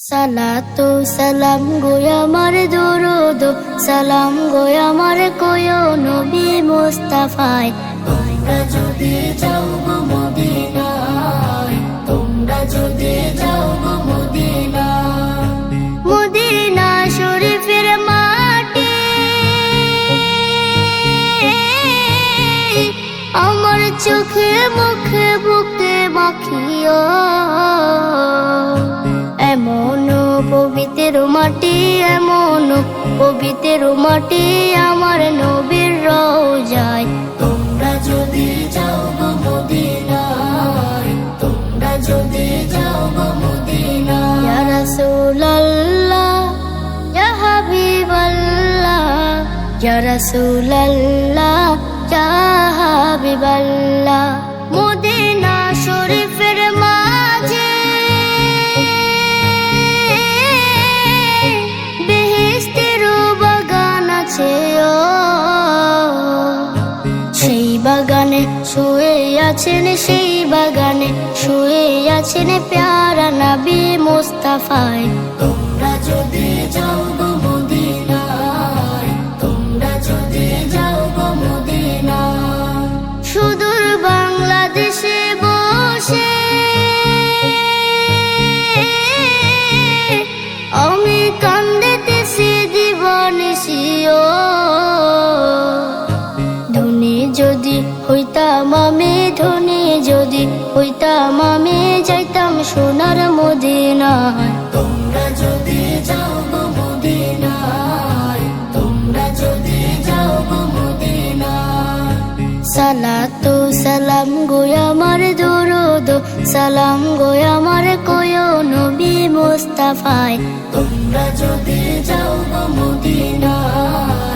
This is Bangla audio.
সালাতু সালাম গো আমার দরুদ সালাম গো আমার কোয়ো নবী মুস্তাফায়। তোমরা যদি যাও গো মদিনায়, তোমরা যদি যাও গো মদিনায়, মদিনা শরীফের মাটি আমার চোখে মুখে বুকে মাখিও। এমন পবিত্র মাটি, এমন পবিত্র মাটি আমার নবীর রওজায়। তোমরা যদি যাও গো মদিনায়, তোমরা যদি যাও গো মদিনায়। ইয়া রাসূলুল্লাহ ইয়া হাবিবাল্লাহ, ইয়া রাসূলুল্লাহ ইয়া হাবিবাল্লাহ। মদিনা শরীফের মাঝে সেই বাগানে শুয়ে আছেন, সেই বাগানে শুয়ে আছেন প্যারা নবী মুস্তাফায়। তোমরা যদি যাও গো মদিনায়, তোমরা যদি যাও গো মদিনায়। সুদূর বাংলাদেশে বসে আমি কান্দিতেছি দিবানিশিও। ধনী যদি হইতাম আমি, ধনী যদি হইতাম আমি, যাইতাম সোনার মদিনায়। তোমরা যদি যাও গো মদিনায়, তোমরা যদি যাও গো মদিনায়। সালাতু সালাম গো আমার দরুদ সালাম গো আমার কোয়ো নবী মুস্তাফায়। তোমরা যদি যাও গো মদিনায়,